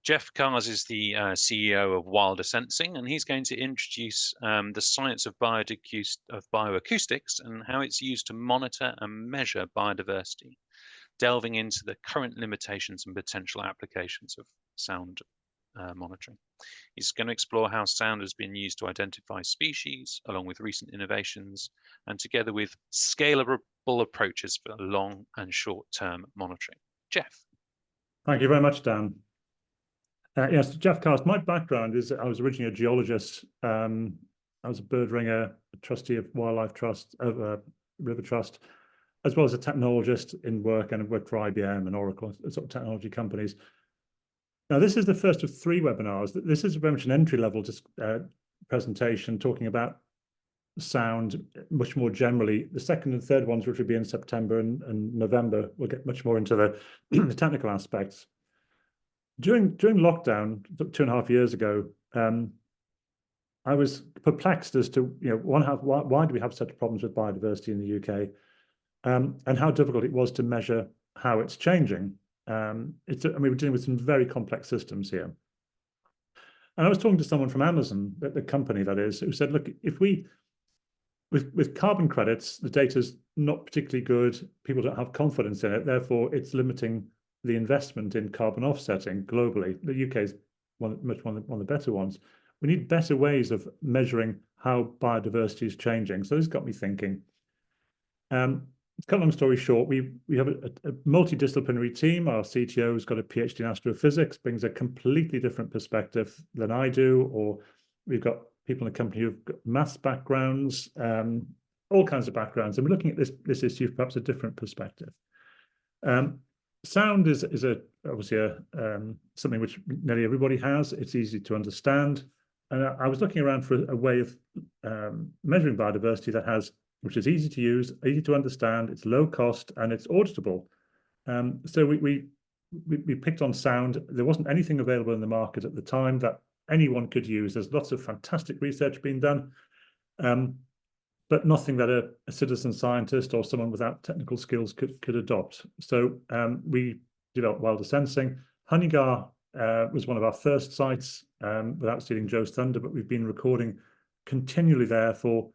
Geoff Cars is the CEO of Wilder Sensing, and he's going to introduce the science of bioacoustics and how it's used to monitor and measure biodiversity, delving into the current limitations and potential applications of sound monitoring. He's going to explore how sound has been used to identify species, along with recent innovations, and together with scalable approaches for long and short-term monitoring. Geoff. Thank you very much, Dan. Yes, Geoff Cars. My background is I was originally a geologist. I was a bird ringer, a trustee of Wildlife Trust, River Trust, as well as a technologist in work, and I've worked for IBM and Oracle, sort of technology companies. Now, this is the first of 3 webinars. This is very much an entry-level presentation talking about sound much more generally. The second and third ones, which will be in September and November, will get much more into the technical aspects. During lockdown 2.5 years ago, I was perplexed as to why do we have such problems with biodiversity in the UK, and how difficult it was to measure how it's changing. We're dealing with some very complex systems here. And I was talking to someone from Amazon, the company that is, who said, look, if with carbon credits, the data's not particularly good, people don't have confidence in it, therefore it's limiting the investment in carbon offsetting globally. The UK is one of the better ones. We need better ways of measuring how biodiversity is changing. So this got me thinking. To cut a long story short, we have a multidisciplinary team. Our CTO's got a PhD in astrophysics, brings a completely different perspective than I do, or we've got people in the company who've got maths backgrounds, all kinds of backgrounds. And we're looking at this issue from perhaps a different perspective. Sound is obviously something which nearly everybody has. It's easy to understand. And I was looking around for a way of measuring biodiversity which is easy to use, easy to understand, it's low cost, and it's auditable. So we picked on sound. There wasn't anything available in the market at the time that anyone could use. There's lots of fantastic research being done, but nothing that a citizen scientist or someone without technical skills could adopt. So we developed Wilder Sensing. Honeygar was one of our first sites, without stealing Joe's thunder, but we've been recording continually there for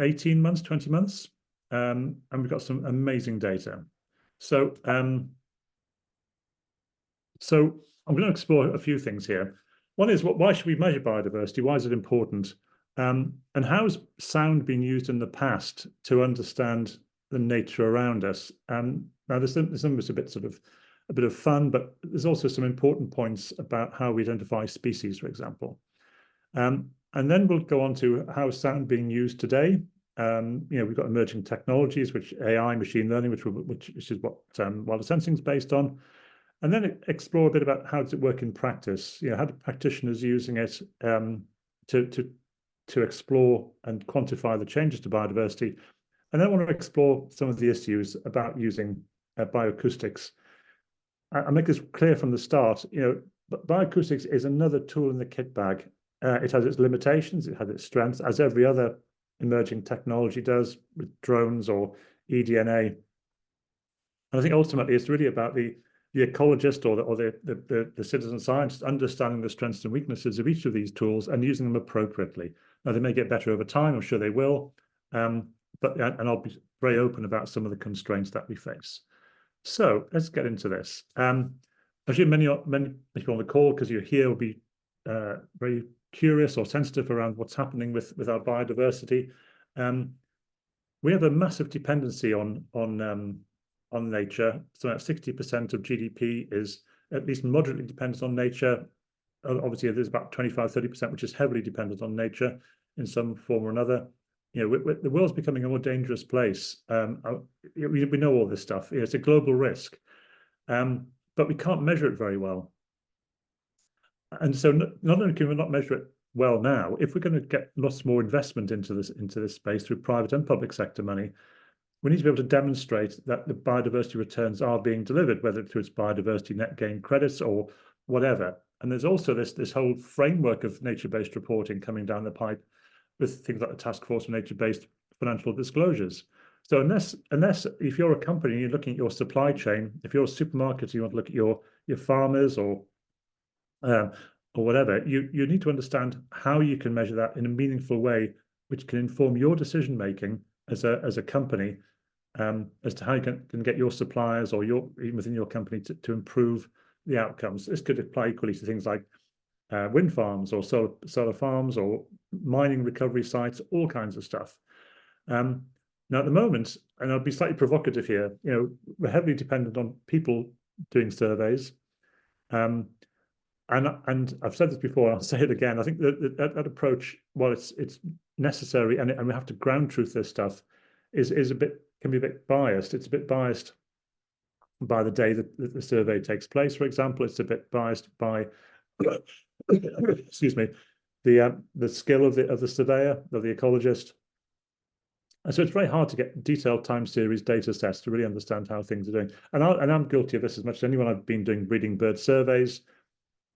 18 months, 20 months, and we've got some amazing data. So I'm going to explore a few things here. One is, why should we measure biodiversity? Why is it important? And how has sound been used in the past to understand the nature around us? Now, there's some a bit of fun, but there's also some important points about how we identify species, for example. And then we'll go on to how sound being used today. We've got emerging technologies, which AI, machine learning, which is what Wilder Sensing is based on. And then explore a bit about how does it work in practice. How do practitioners using it to explore and quantify the changes to biodiversity. And then I want to explore some of the issues about using bioacoustics. I make this clear from the start. Bioacoustics is another tool in the kit bag. It has its limitations, it has its strengths, as every other emerging technology does with drones or eDNA. And I think ultimately it's really about the ecologist or the citizen scientist understanding the strengths and weaknesses of each of these tools and using them appropriately. Now, they may get better over time, I'm sure they will, and I'll be very open about some of the constraints that we face. So let's get into this. I'm sure many people on the call, because you're here, will be very curious or sensitive around what's happening with our biodiversity. We have a massive dependency on nature. So about 60% of GDP is at least moderately dependent on nature. Obviously, there's about 25–30%, which is heavily dependent on nature in some form or another. The world's becoming a more dangerous place. We know all this stuff. It's a global risk, but we can't measure it very well. And so not only can we not measure it well now, if we're going to get lots more investment into this space through private and public sector money, we need to be able to demonstrate that the biodiversity returns are being delivered, whether through its biodiversity net gain credits or whatever. And there's also this whole framework of nature-based reporting coming down the pipe with things like the Task Force on Nature-Based Financial Disclosures. So unless if you're a company, you're looking at your supply chain, if you're a supermarket, you want to look at your farmers or whatever, you need to understand how you can measure that in a meaningful way, which can inform your decision making as a company, as to how you can get your suppliers or even within your company to improve the outcomes. This could apply equally to things like wind farms or solar farms or mining recovery sites, all kinds of stuff. Now, at the moment, and I'll be slightly provocative here, we're heavily dependent on people doing surveys. And I've said this before, I'll say it again. I think that approach, while it's necessary and we have to ground truth this stuff, can be a bit biased. It's a bit biased by the day that the survey takes place. For example, it's a bit biased by excuse me, the skill of the surveyor, of the ecologist. And so it's very hard to get detailed time series data sets to really understand how things are doing. And I'm guilty of this as much as anyone. I've been doing breeding bird surveys,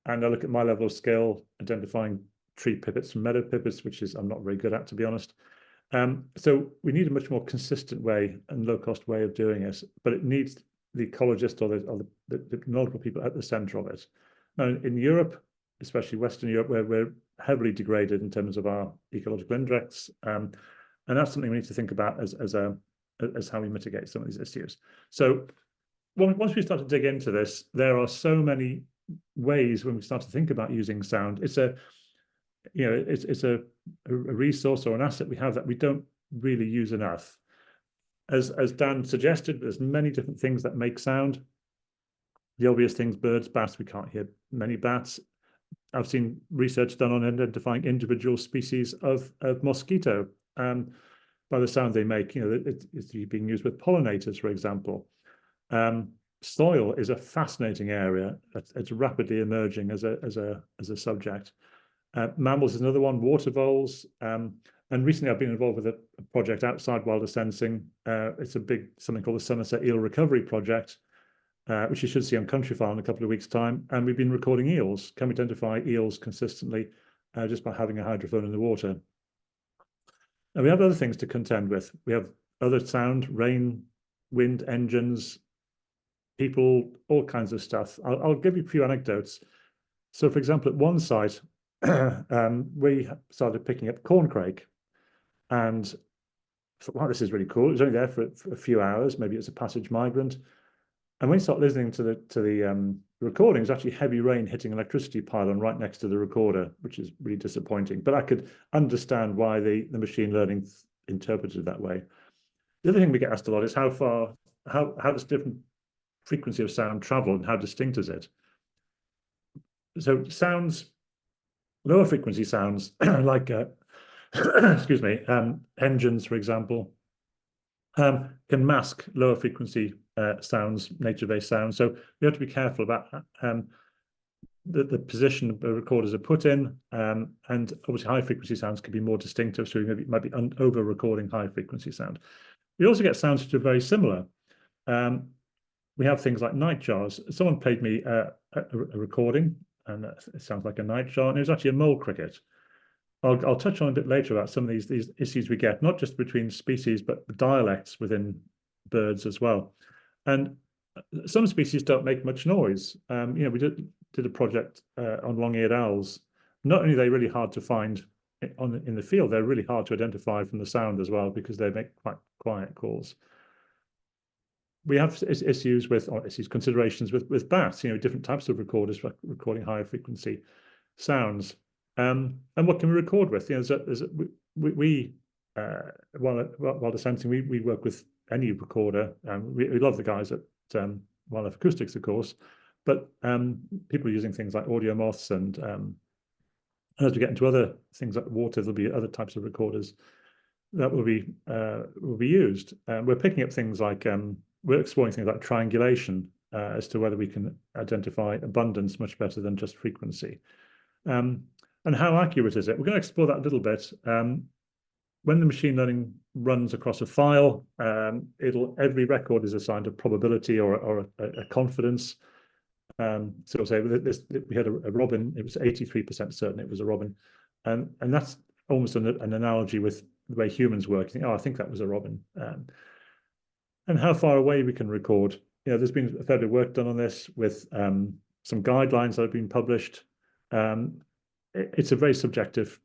and I look at my level of skill identifying tree pipits from meadow pipits, which is I'm not very good at, to be honest. So we need a much more consistent way and low-cost way of doing it, but it needs the ecologist or the knowledgeable people at the center of it. Now, in Europe, especially Western Europe, where we're heavily degraded in terms of our ecological index, and that's something we need to think about as how we mitigate some of these issues. So once we start to dig into this, there are so many ways when we start to think about using sound. It's a resource or an asset we have that we don't really use enough. As Dan suggested, there's many different things that make sound. The obvious things: birds, bats. We can't hear many bats. I've seen research done on identifying individual species of mosquito by the sound they make. It's being used with pollinators, for example. Soil is a fascinating area. It's rapidly emerging as a subject. Mammals is another one. Water voles. And recently, I've been involved with a project outside wilder sensing. It's something called the Somerset Eel Recovery Project, which you should see on Countryfile in a couple of weeks' time. And we've been recording eels. Can we identify eels consistently just by having a hydrophone in the water? And we have other things to contend with. We have other sound: rain, wind, engines, people, all kinds of stuff. I'll give you a few anecdotes. So, for example, at one site, we started picking up corncrake, and thought, wow, this is really cool. It was only there for a few hours. Maybe it's a passage migrant. And when you start listening to the recording, it's actually heavy rain hitting an electricity pylon right next to the recorder, which is really disappointing. But I could understand why the machine learning interpreted it that way. The other thing we get asked a lot is how does different frequency of sound travel and how distinct is it? So sounds, lower frequency sounds like excuse me, engines, for example, can mask lower frequency sounds, nature-based sounds. So we have to be careful about the position the recorders are put in, and obviously high frequency sounds can be more distinctive, so we might be over recording high frequency sound. We also get sounds which are very similar. We have things like nightjars. Someone played me a recording, and it sounds like a nightjar, and it was actually a mole cricket. I'll touch on a bit later about some of these issues we get, not just between species, but dialects within birds as well. And some species don't make much noise. We did a project on long-eared owls. Not only are they really hard to find in the field, they're really hard to identify from the sound as well, because they make quite quiet calls. We have considerations with bats, different types of recorders for recording higher frequency sounds. And what can we record with? While the sensing, we work with any recorder. We love the guys at Wildlife Acoustics, of course, but people are using things like audio moths, and as we get into other things like water, there'll be other types of recorders that will be used. We're picking up things like we're exploring things like triangulation as to whether we can identify abundance much better than just frequency. And how accurate is it? We're going to explore that a little bit. When the machine learning runs across a file, every record is assigned a probability or a confidence. So say we had a robin, it was 83% certain it was a robin, and that's almost an analogy with the way humans work. I think that was a robin. and how far away we can record. There's been a fair bit of work done on this with some guidelines that have been published. It's a very subjective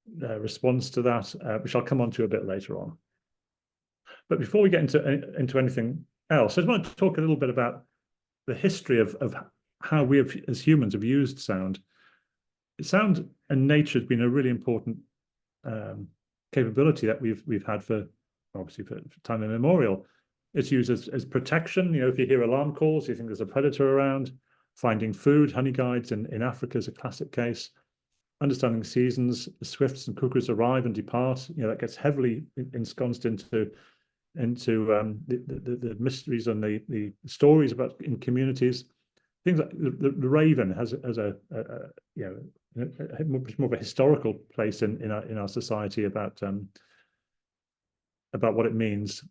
response to that, which I'll come on to a bit later on. But before we get into anything else, I just want to talk a little bit about the history of how we as humans have used sound. Sound and nature has been a really important capability that we've had for time immemorial. It's used as protection. If you hear alarm calls, you think there's a predator around. Finding food, honey guides in Africa is a classic case. Understanding seasons, swifts and cuckoos arrive and depart. That gets heavily ensconced into the mysteries and the stories about in communities. Things like the raven has a much more of a historical place in our society about what it means.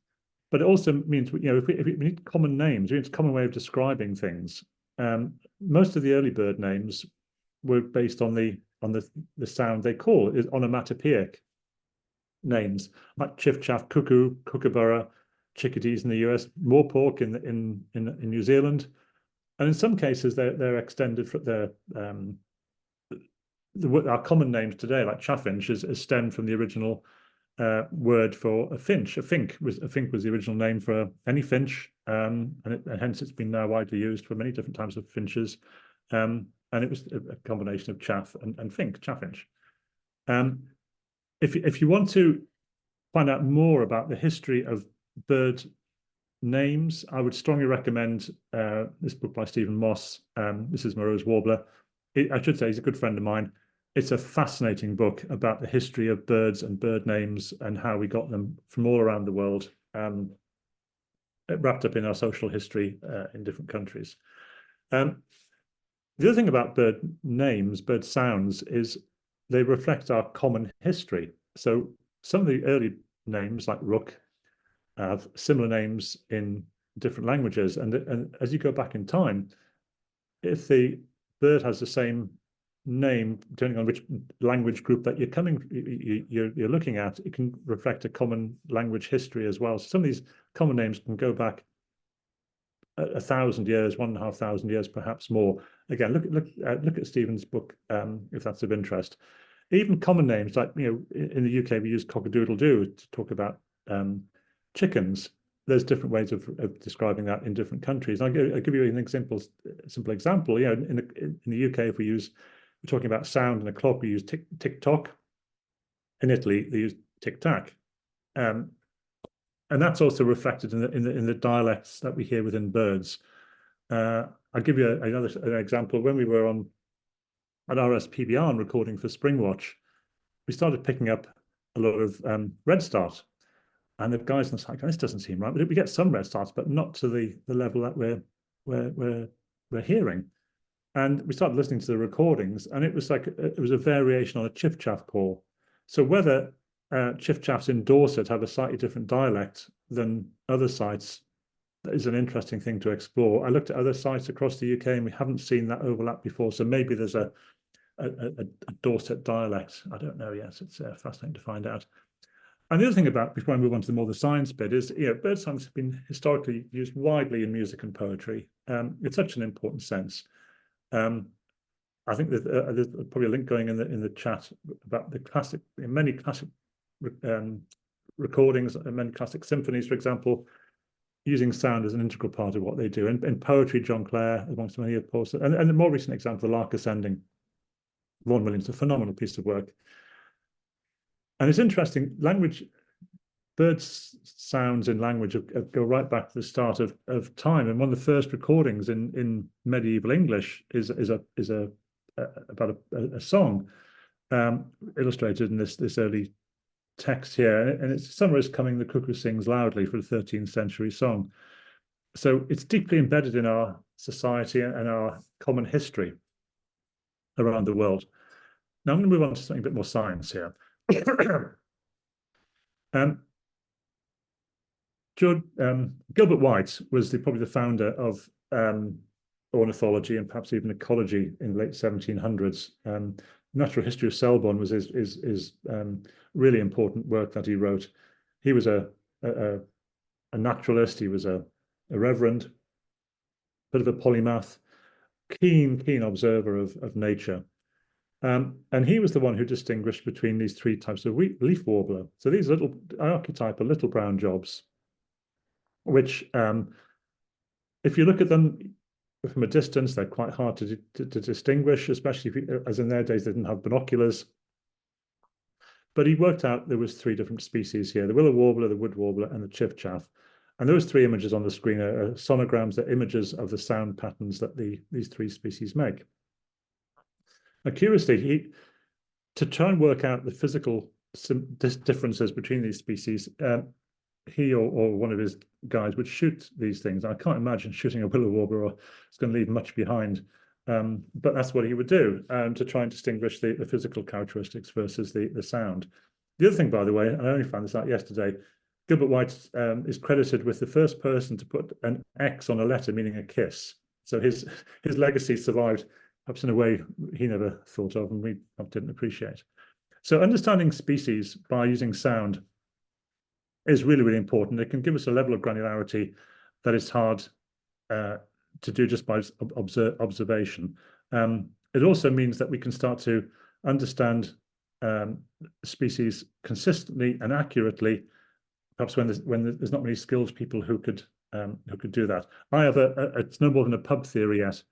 But it also means if we need common names, we need a common way of describing things. Most of the early bird names were based on the sound they call, is onomatopoeic names like chiff chaff, cuckoo, kookaburra, chickadees in the US, morepork in New Zealand, and in some cases they're extended from our common names today, like chaffinch, is stemmed from the original word for a finch. A fink was the original name for any finch, and hence it's been now widely used for many different types of finches. And it was a combination of chaff and fink, chaffinch. If you want to find out more about the history of bird names, I would strongly recommend this book by Stephen Moss. This is Moreau's Warbler. I should say he's a good friend of mine. It's a fascinating book about the history of birds and bird names and how we got them from all around the world, wrapped up in our social history in different countries. The other thing about bird names, bird sounds, is they reflect our common history. So some of the early names, like rook, have similar names in different languages. And as you go back in time, if the bird has the same name, depending on which language group that you're looking at, it can reflect a common language history as well. So some of these common names can go back 1,000 years, 1,500 years, perhaps more. Again, look at Stephen's book if that's of interest. Even common names, like in the UK we use cock-a-doodle-doo to talk about chickens. There's different ways of describing that in different countries. I'll give you an simple example. In the UK, if we're talking about sound and a clock, we use tick-tock. In Italy, they use tic-tac. And that's also reflected in the dialects that we hear within birds. I'll give you an example. When we were at RSPBR recording for Springwatch, we started picking up a lot of redstart. And the guys on the site, this doesn't seem right. We get some redstarts, but not to the level that we're hearing. And we started listening to the recordings, and it was like it was a variation on a chiff chaff call. So whether chiff chaffs in Dorset have a slightly different dialect than other sites, that is an interesting thing to explore. I looked at other sites across the UK, and we haven't seen that overlap before. So maybe there's a Dorset dialect. I don't know yet. It's fascinating to find out. And the other thing before I move on to the science bit, is bird songs have been historically used widely in music and poetry. It's such an important sense. I think there's probably a link going in the chat about many classic recordings and many classic symphonies, for example, using sound as an integral part of what they do. And in poetry, John Clare, amongst many of course, and the more recent example, The Lark Ascending, Vaughan Williams, a phenomenal piece of work. And it's interesting, birds' sounds in language go right back to the start of time. And one of the first recordings in medieval English is about a song illustrated in this early text here. And it's "Summer is coming, the cuckoo sings loudly" for a 13th century song. So it's deeply embedded in our society and our common history around the world. Now I'm going to move on to something a bit more science here. Gilbert White was probably the founder of ornithology and perhaps even ecology in the late 1700s. Natural History of Selborne was his really important work that he wrote. He was a naturalist. He was a reverend, bit of a polymath, keen observer of nature. And he was the one who distinguished between these three types of leaf warbler. So these little archetype of little brown jobs, which if you look at them from a distance, they're quite hard to distinguish, especially if you, as in their days, they didn't have binoculars. But he worked out there was three different species here: the willow warbler, the wood warbler, and the chiffchaff. And those three images on the screen are sonograms, they're images of the sound patterns that these three species make. Now, curiously, to try and work out the physical differences between these species, he or one of his guys would shoot these things. I can't imagine shooting a willow warbler, or it's going to leave much behind. But that's what he would do to try and distinguish the physical characteristics versus the sound. The other thing, by the way, and I only found this out yesterday, Gilbert White is credited with the first person to put an X on a letter, meaning a kiss. So his legacy survived, perhaps in a way he never thought of and we didn't appreciate. So understanding species by using sound is really, really important. It can give us a level of granularity that is hard to do just by observation. It also means that we can start to understand species consistently and accurately, perhaps when there's not many skilled people who could do that. I have it's no more than a pub theory yet,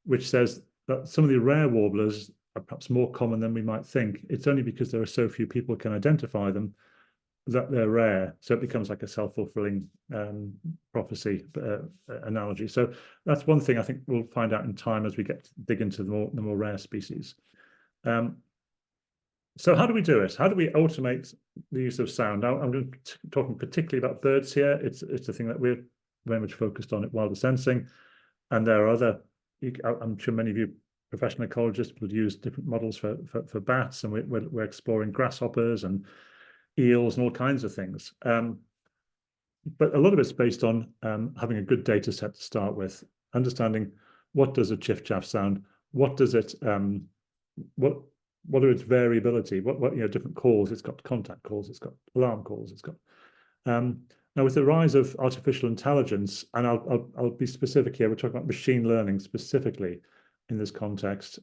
which says that some of the rare warblers are perhaps more common than we might think. It's only because there are so few people can identify them that they're rare. So it becomes like a self-fulfilling prophecy analogy. So that's one thing I think we'll find out in time as we dig into the more rare species. So how do we do it? How do we automate the use of sound? Now, I'm talking particularly about birds here. It's a thing that we're very much focused on at Wilder Sensing. And there are other, I'm sure many of you professional ecologists will use different models for bats, and we're exploring grasshoppers and eels and all kinds of things. But a lot of it's based on having a good data set to start with, understanding what does a chiffchaff sound, what does it, what are its variability, what different calls, it's got contact calls, it's got alarm calls, it's got. Now with the rise of artificial intelligence, and I'll be specific here, we're talking about machine learning specifically in this context.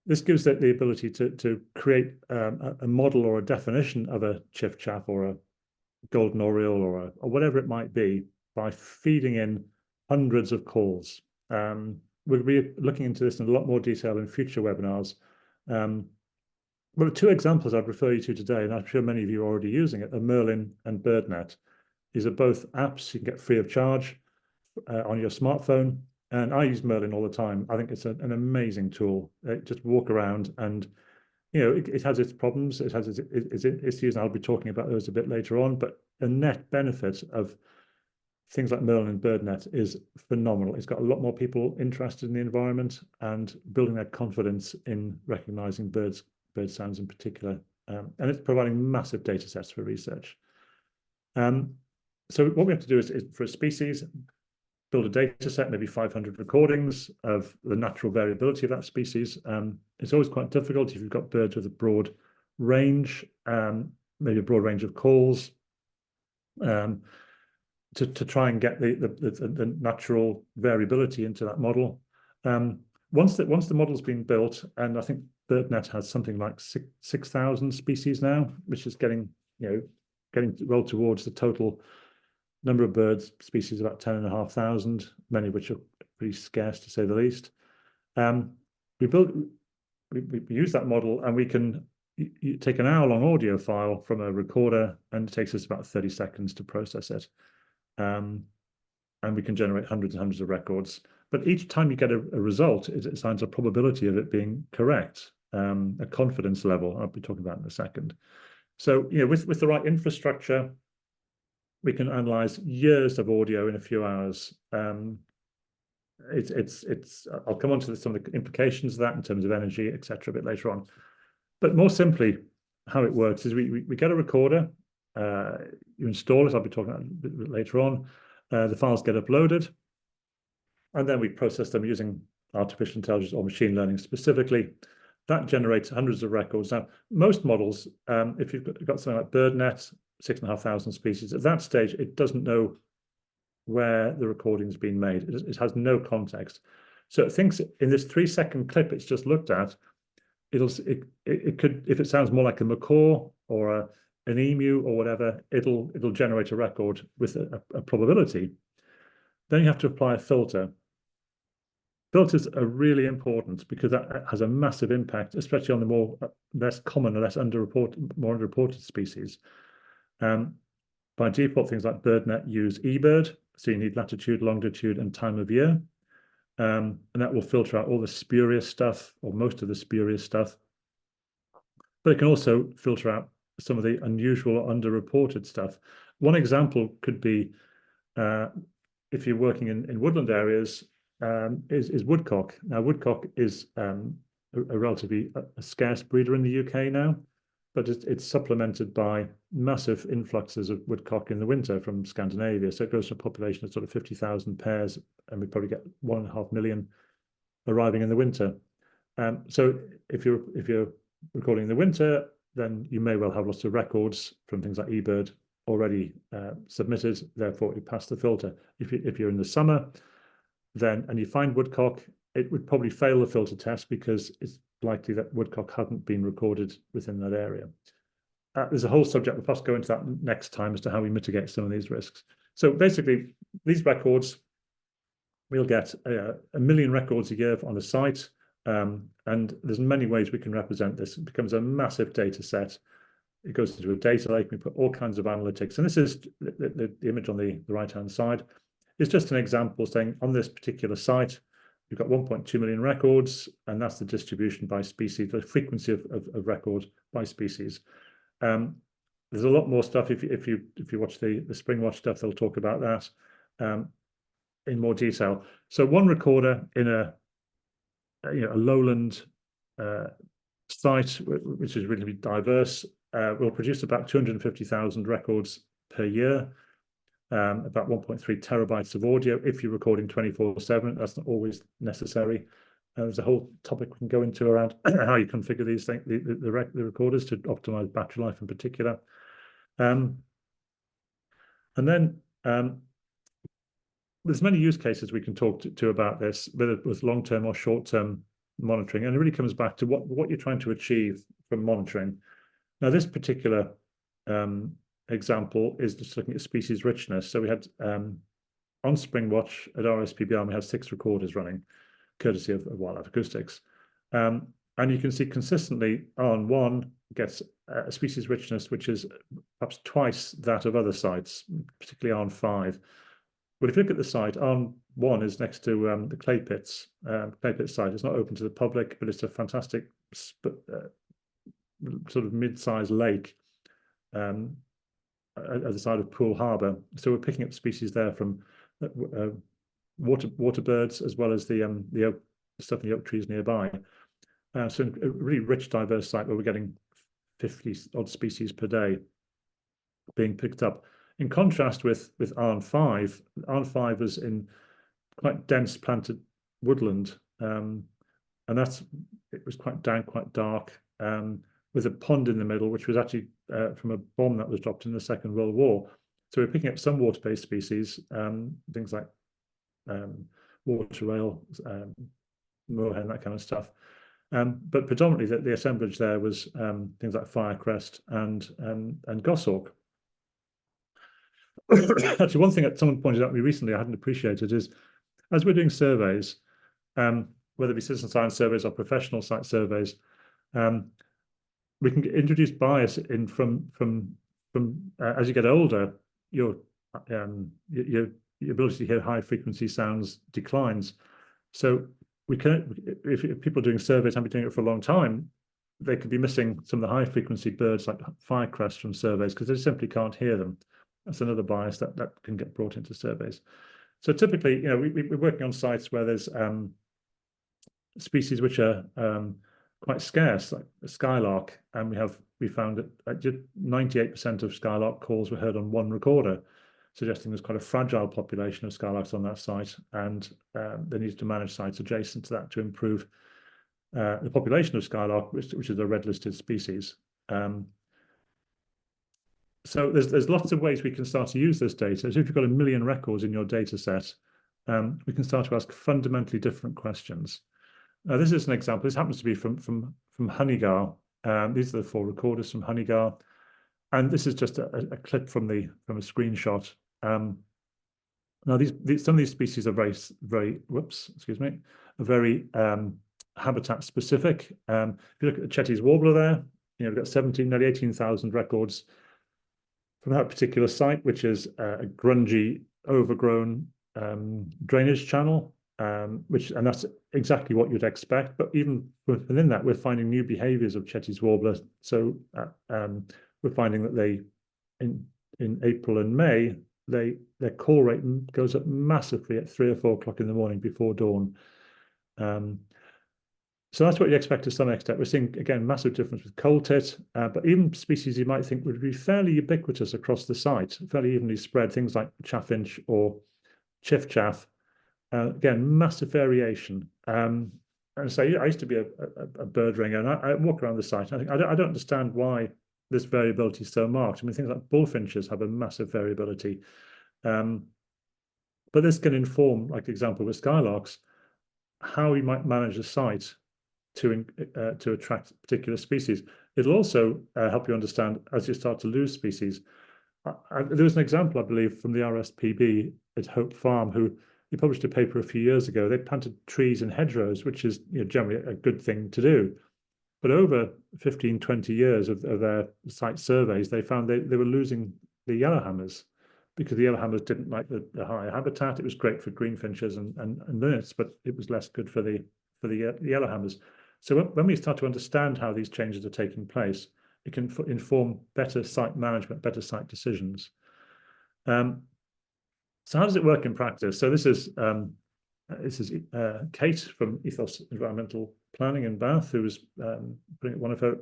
This gives it the ability to create a model or a definition of a chiffchaff or a golden oriole or whatever it might be by feeding in hundreds of calls. We'll be looking into this in a lot more detail in future webinars. Well, the two examples I'd refer you to today, and I'm sure many of you are already using it, are Merlin and BirdNET. These are both apps you can get free of charge on your smartphone. And I use Merlin all the time. I think it's an amazing tool. Just walk around and, it has its problems. It has its issues, and I'll be talking about those a bit later on. But the net benefit of things like Merlin and BirdNET is phenomenal. It's got a lot more people interested in the environment and building their confidence in recognizing bird sounds in particular. And it's providing massive data sets for research. So what we have to do is for a species, build a data set, maybe 500 recordings of the natural variability of that species. It's always quite difficult if you've got birds with a broad range, maybe a broad range of calls, to try and get the natural variability into that model. Once the model's been built, and I think BirdNET has something like 6,000 species now, which is getting well towards the total number of birds species, about 10,500, many of which are pretty scarce to say the least. We use that model, and we can take an hour-long audio file from a recorder, and it takes us about 30 seconds to process it. And we can generate hundreds and hundreds of records. But each time you get a result, it assigns a probability of it being correct, a confidence level I'll be talking about in a second. So, with the right infrastructure, we can analyze years of audio in a few hours. I'll come on to some of the implications of that in terms of energy, etc., a bit later on. But more simply, how it works is we get a recorder, you install it, I'll be talking about it a bit later on. The files get uploaded, and then we process them using artificial intelligence or machine learning specifically. that generates hundreds of records. Now, most models, if you've got something like BirdNET, 6,500 species, at that stage, it doesn't know where the recording's been made. It has no context. So it thinks in this 3-second clip it's just looked at, it could, if it sounds more like a macaw or an emu or whatever, it'll generate a record with a probability. Then you have to apply a filter. Filters are really important because that has a massive impact, especially on the more less common, more underreported species. By default, things like BirdNet use eBird, so you need latitude, longitude, and time of year. And that will filter out all the spurious stuff, or most of the spurious stuff. But it can also filter out some of the unusual or underreported stuff. One example could be if you're working in woodland areas, is woodcock. Now, woodcock is a relatively scarce breeder in the UK now, but it's supplemented by massive influxes of woodcock in the winter from Scandinavia. So it goes from a population of sort of 50,000 pairs, and we probably get 1.5 million arriving in the winter. So if you're recording in the winter, then you may well have lots of records from things like eBird already submitted. Therefore, you pass the filter. If you're in the summer, then and you find woodcock, it would probably fail the filter test because it's likely that woodcock hadn't been recorded within that area. There's a whole subject, we'll perhaps go into that next time as to how we mitigate some of these risks. So basically, these records, we'll get 1 million records a year on a site, and there's many ways we can represent this. It becomes a massive data set. It goes into a data lake, we put all kinds of analytics, and this is the image on the right-hand side. It's just an example saying on this particular site, you've got 1.2 million records, and that's the distribution by species, the frequency of record by species. There's a lot more stuff. If you watch the Springwatch stuff, they'll talk about that in more detail. So one recorder in a lowland site, which is really diverse, will produce about 250,000 records per year. About 1.3 terabytes of audio. If you're recording 24/7, that's not always necessary. There's a whole topic we can go into around how you configure these things, the recorders to optimize battery life in particular. And then there's many use cases we can talk to about this, whether it was long-term or short-term monitoring, and it really comes back to what you're trying to achieve from monitoring. Now, this particular example is just looking at species richness. So we had on Springwatch at RSPBR, we have 6 recorders running, courtesy of Wildlife Acoustics. And you can see consistently R1 gets a species richness, which is perhaps twice that of other sites, particularly R5. But if you look at the site, R1 is next to the clay pits site. It's not open to the public, but it's a fantastic sort of mid-sized lake at the side of Poole Harbour. So we're picking up species there from water birds, as well as the stuff in the oak trees nearby. So a really rich, diverse site where we're getting 50 odd species per day being picked up. In contrast with R5 was in quite dense planted woodland, and it was quite dank, quite dark, with a pond in the middle, which was actually from a bomb that was dropped in the Second World War. So we're picking up some water-based species, things like water rail, moorhen, that kind of stuff. But predominantly the assemblage there was things like firecrest and goshawk. Actually, one thing that someone pointed out to me recently I hadn't appreciated is, as we're doing surveys, whether it be citizen science surveys or professional site surveys, we can introduce bias in from as you get older, your ability to hear high frequency sounds declines. So we can, if people are doing surveys and have been doing it for a long time, they could be missing some of the high frequency birds like firecrest from surveys because they simply can't hear them. That's another bias that can get brought into surveys. So typically, we're working on sites where there's species which are quite scarce, like a skylark, and we found that 98% of skylark calls were heard on one recorder, suggesting there's quite a fragile population of skylarks on that site, and they needed to manage sites adjacent to that to improve the population of skylark, which is a red listed species. So there's lots of ways we can start to use this data. So if you've got 1 million records in your data set, we can start to ask fundamentally different questions. This is an example. This happens to be from Honeygar. These are the 4 recorders from Honeygar, and this is just a clip from a screenshot. Now some of these species are very habitat specific. If you look at the Chetty's warbler there, we've got nearly 18,000 records from that particular site, which is a grungy, overgrown drainage channel, and that's exactly what you'd expect. But even within that, we're finding new behaviors of Chetty's warbler. So we're finding that they, in April and May, their call rate goes up massively at 3 or 4 o'clock in the morning before dawn. So that's what you expect to some extent. We're seeing, again, massive difference with coal tit, but even species you might think would be fairly ubiquitous across the site, fairly evenly spread, things like chaffinch or chiffchaff. Again, massive variation. And so I used to be a bird ringer, and I walk around the site, and I think I don't understand why this variability is so marked. I mean, things like bullfinches have a massive variability. But this can inform, like the example with skylarks, how you might manage a site to attract particular species. It'll also help you understand as you start to lose species. There was an example, I believe, from the RSPB at Hope Farm, who published a paper a few years ago. They planted trees in hedgerows, which is generally a good thing to do. But over 15, 20 years of their site surveys, they found they were losing the yellowhammers because the yellowhammers didn't like the higher habitat. It was great for greenfinches and linnets, but it was less good for the yellowhammers. So when we start to understand how these changes are taking place, it can inform better site management, better site decisions. So how does it work in practice? So this is Kate from Ethos Environmental Planning in Bath, who was putting one of the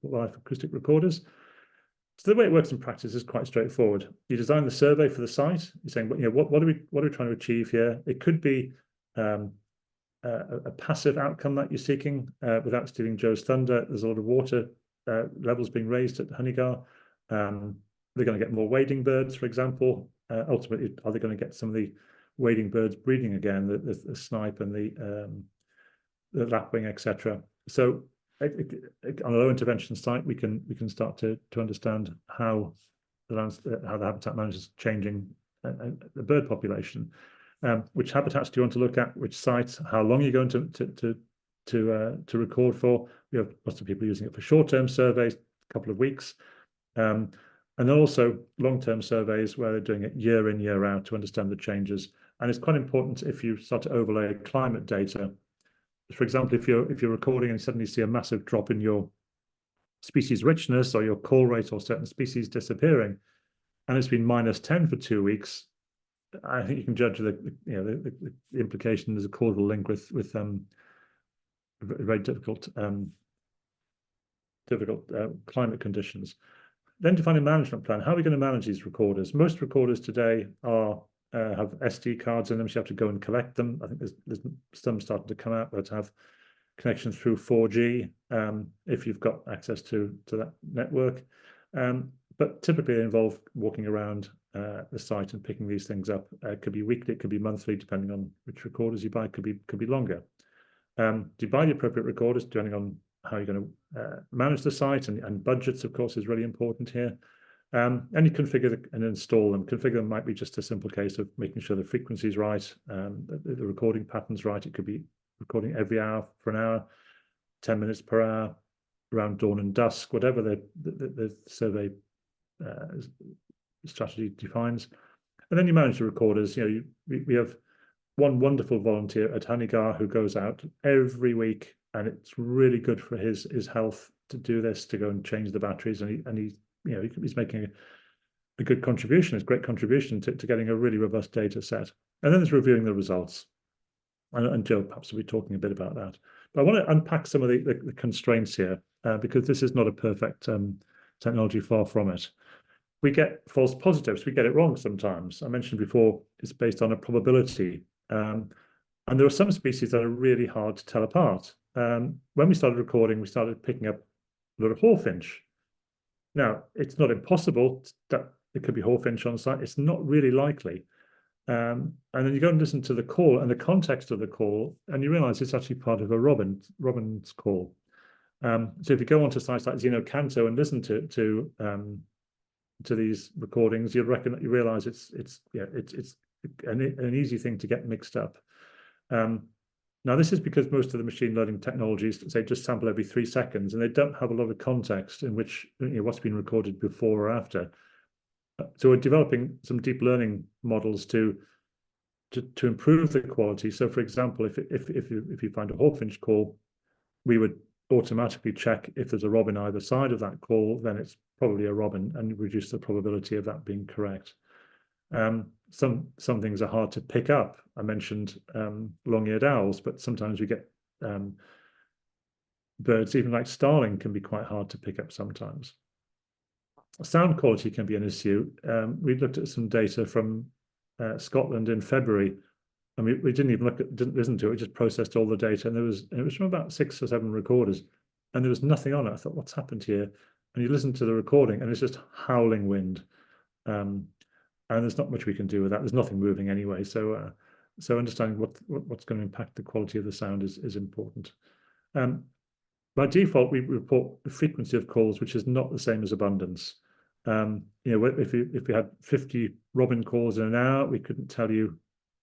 live acoustic recorders. So the way it works in practice is quite straightforward. You design the survey for the site. You're saying, what are we trying to achieve here? It could be a passive outcome that you're seeking without stealing Joe's thunder. There's a lot of water levels being raised at Honeygar. They're going to get more wading birds, for example. Ultimately, are they going to get some of the wading birds breeding again, the snipe and the lapwing, etc. So on a low intervention site, we can start to understand how the habitat manager is changing the bird population. Which habitats do you want to look at? Which sites? How long are you going to record for? We have lots of people using it for short-term surveys, a couple of weeks, and then also long-term surveys where they're doing it year in, year out to understand the changes. And it's quite important if you start to overlay climate data. For example, if you're recording and you suddenly see a massive drop in your species richness or your call rate or certain species disappearing, and it's been -10 for 2 weeks, I think you can judge the implication. There's a causal link with very difficult climate conditions. Then define a management plan. How are we going to manage these recorders? Most recorders today have SD cards in them, so you have to go and collect them. I think there's some starting to come out that have connections through 4G if you've got access to that network. But typically they involve walking around the site and picking these things up. It could be weekly, it could be monthly, depending on which recorders you buy. Could be longer. Do you buy the appropriate recorders depending on how you're going to manage the site, and budgets, of course, is really important here. And you configure and install them. Configure them might be just a simple case of making sure the frequency is right, the recording pattern's right. It could be recording every hour for an hour, 10 minutes per hour, around dawn and dusk, whatever the survey strategy defines. And then you manage the recorders. We have one wonderful volunteer at Honeygar who goes out every week, and it's really good for his health to do this, to go and change the batteries, and he's making a good contribution. It's a great contribution to getting a really robust data set. And then there's reviewing the results. And Joe perhaps will be talking a bit about that. But I want to unpack some of the constraints here, because this is not a perfect technology, far from it. We get false positives. We get it wrong sometimes. I mentioned before, it's based on a probability. And And there are some species that are really hard to tell apart. When we started recording, we started picking up a lot of hawfinch. Now, it's not impossible that it could be hawfinch on site. It's not really likely. And then you go and listen to the call and the context of the call, and you realize it's actually part of a robin's call. So if you go onto sites like Xenocanto and listen to these recordings, you realize it's an easy thing to get mixed up. Now, this is because most of the machine learning technologies, say, just sample every 3 seconds, and they don't have a lot of context in which what's been recorded before or after. So we're developing some deep learning models to improve the quality. So, for example, if you find a hawfinch call, we would automatically check if there's a robin either side of that call, then it's probably a robin, and reduce the probability of that being correct. Some things are hard to pick up. I mentioned long-eared owls, but sometimes we get birds, even like starling, can be quite hard to pick up sometimes. Sound quality can be an issue. We looked at some data from Scotland in February, and we didn't even didn't listen to it. We just processed all the data, and it was from about 6 or 7 recorders, and there was nothing on it. I thought, what's happened here? And you listen to the recording, and it's just howling wind, and there's not much we can do with that. There's nothing moving anyway. So understanding what's going to impact the quality of the sound is important. By default, we report the frequency of calls, which is not the same as abundance. If we had 50 robin calls in an hour, we couldn't tell you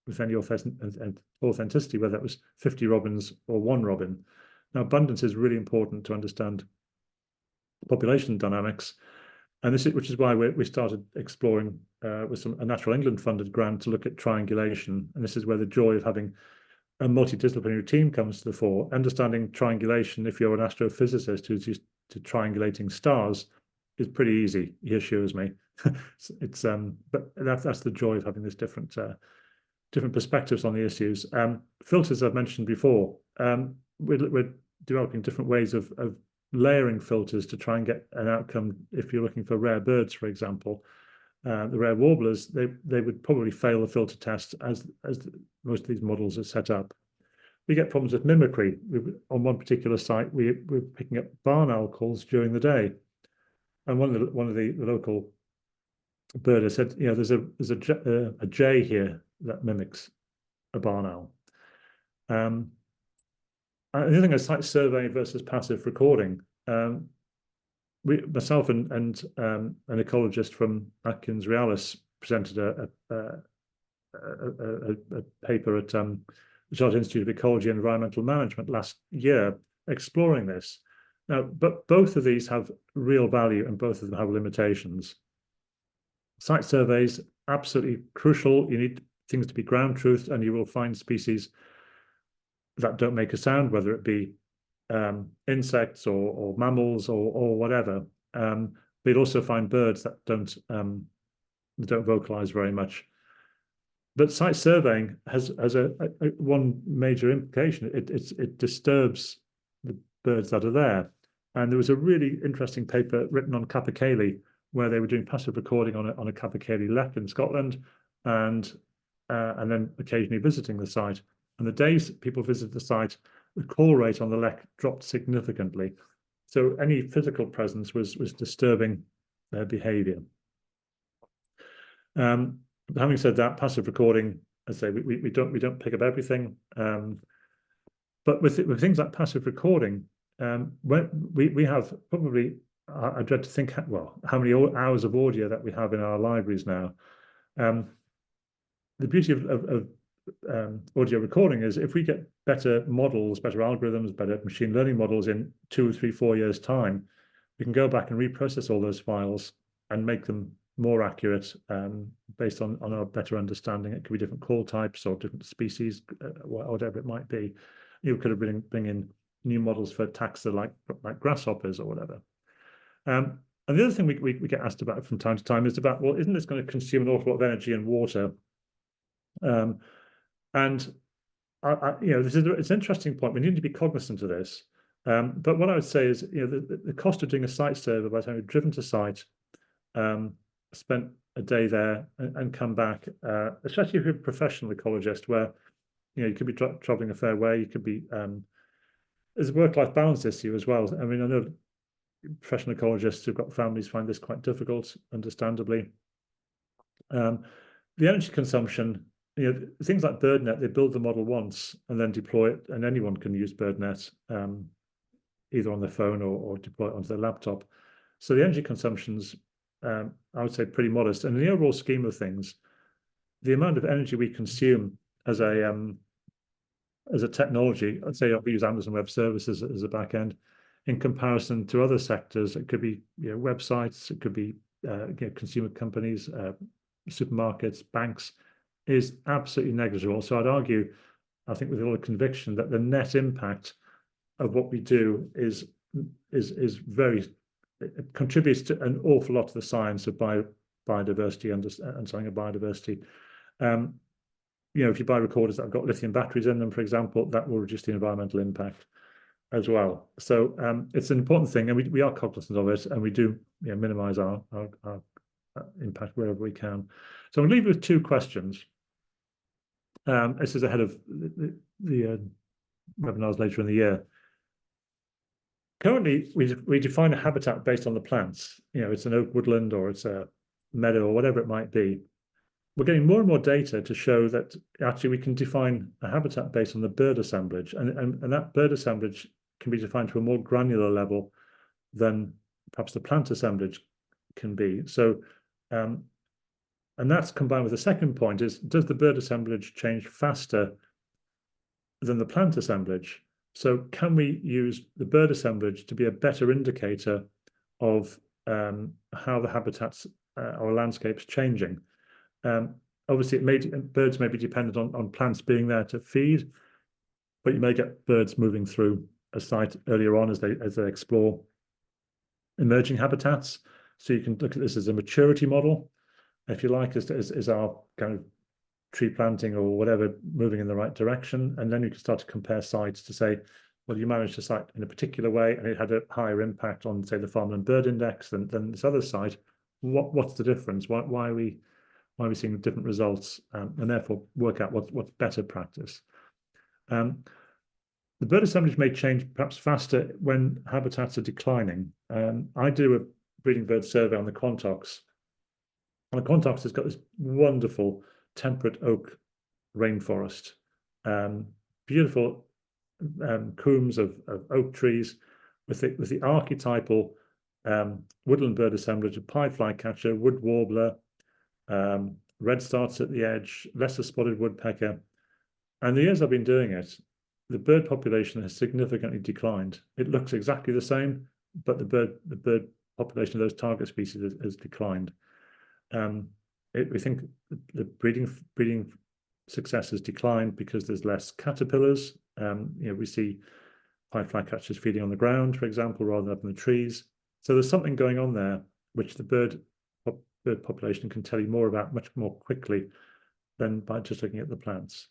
with any authenticity whether that was 50 robins or 1 robin. Now, abundance is really important to understand population dynamics, and which is why we started exploring with a Natural England funded grant to look at triangulation. And this is where the joy of having a multidisciplinary team comes to the fore. Understanding triangulation, if you're an astrophysicist who's used to triangulating stars, is pretty easy, he assures me. But that's the joy of having this different perspectives on the issues. Filters I've mentioned before. We're developing different ways of layering filters to try and get an outcome. If you're looking for rare birds, for example, the rare warblers, they would probably fail the filter test as most of these models are set up. We get problems with mimicry. On one particular site, we're picking up barn owl calls during the day, and one of the local birders said, there's a jay here that mimics a barn owl. And the other thing is site survey versus passive recording. Myself and an ecologist from Atkins Realis presented a paper at the Chartered Institute of Ecology and Environmental Management last year exploring this. Now, but both of these have real value and both of them have limitations. Site surveys, absolutely crucial. You need things to be ground truth, and you will find species that don't make a sound, whether it be insects or mammals or whatever. But you'd also find birds that don't vocalize very much. But site surveying has one major implication. It disturbs the birds that are there. And there was a really interesting paper written on capercaillie, where they were doing passive recording on a capercaillie lek in Scotland, and then occasionally visiting the site. And the days people visited the site, the call rate on the lek dropped significantly. So any physical presence was disturbing their behavior. Having said that, passive recording, I say we don't pick up everything, but with things like passive recording, when we have probably, I dread to think, how many hours of audio that we have in our libraries now. The beauty of audio recording is if we get better models, better algorithms, better machine learning models in 2, 3, 4 years' time, we can go back and reprocess all those files and make them more accurate based on our better understanding. It could be different call types or different species, whatever it might be. You could have bring in new models for taxa like grasshoppers or whatever. And the other thing we get asked about from time to time is about, well, isn't this going to consume an awful lot of energy and water? And it's an interesting point. We need to be cognizant of this. But what I would say is, the cost of doing a site survey by the time you've driven to site, spent a day there and come back, especially if you're a professional ecologist, where you could be traveling a fair way. You could be there's a work-life balance issue as well. I mean, I know professional ecologists who've got families find this quite difficult, understandably. The energy consumption, things like BirdNET, they build the model once and then deploy it, and anyone can use BirdNET either on their phone or deploy it onto their laptop. So the energy consumption's, I would say, pretty modest. And in the overall scheme of things, the amount of energy we consume as a technology, I'd say I'll use Amazon Web Services as a back end, in comparison to other sectors. It could be websites, it could be consumer companies, supermarkets, banks, is absolutely negligible. So I'd argue, I think with a lot of conviction, that the net impact of what we do is very, it contributes to an awful lot of the science of biodiversity and understanding of biodiversity. If you buy recorders that have got lithium batteries in them, for example, that will reduce the environmental impact as well. So it's an important thing, and we are cognizant of it, and we do minimize our impact wherever we can. So I'll leave you with two questions. This is ahead of the webinars later in the year. Currently, we define a habitat based on the plants. It's an oak woodland or it's a meadow or whatever it might be. We're getting more and more data to show that actually we can define a habitat based on the bird assemblage, and that bird assemblage can be defined to a more granular level than perhaps the plant assemblage can be. So, and that's combined with the second point is, does the bird assemblage change faster than the plant assemblage? So can we use the bird assemblage to be a better indicator of how the habitats or landscape's changing? Obviously, birds may be dependent on plants being there to feed, but you may get birds moving through a site earlier on as they explore emerging habitats. So you can look at this as a maturity model, if you like, as our kind of tree planting or whatever moving in the right direction, and then you can start to compare sites to say, well, you managed a site in a particular way and it had a higher impact on, say, the farmland bird index than this other site. What's the difference? Why are we seeing different results, and therefore work out what's better practice. The bird assemblage may change perhaps faster when habitats are declining. I do a breeding bird survey on the Quantox, and the Quantox has got this wonderful temperate oak rainforest, beautiful coombs of oak trees with the archetypal woodland bird assemblage of pied flycatcher, wood warbler, red starts at the edge, lesser spotted woodpecker. And the years I've been doing it, the bird population has significantly declined. It looks exactly the same, but the bird population of those target species has declined. We think the breeding success has declined because there's less caterpillars. We see pied flycatchers feeding on the ground, for example, rather than up in the trees. So there's something going on there, which the bird population can tell you more about much more quickly than by just looking at the plants.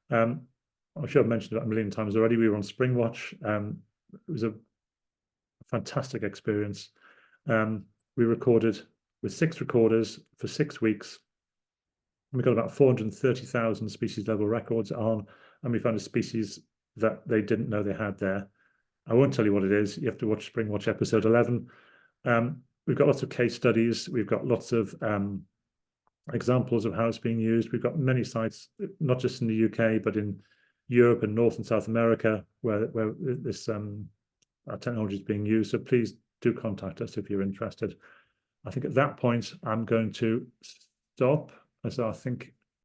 I'm sure I've mentioned it a million times already. We were on Springwatch. It was a fantastic experience. We recorded with 6 recorders for 6 weeks. We got about 430,000 species level records on, and we found a species that they didn't know they had there. I won't tell you what it is. You have to watch Springwatch episode 11. We've got lots of case studies. We've got lots of examples of how it's being used. We've got many sites, not just in the UK, but in Europe and North and South America, where this technology is being used. So please do contact us if you're interested. I think at that point, I'm going to stop, as I think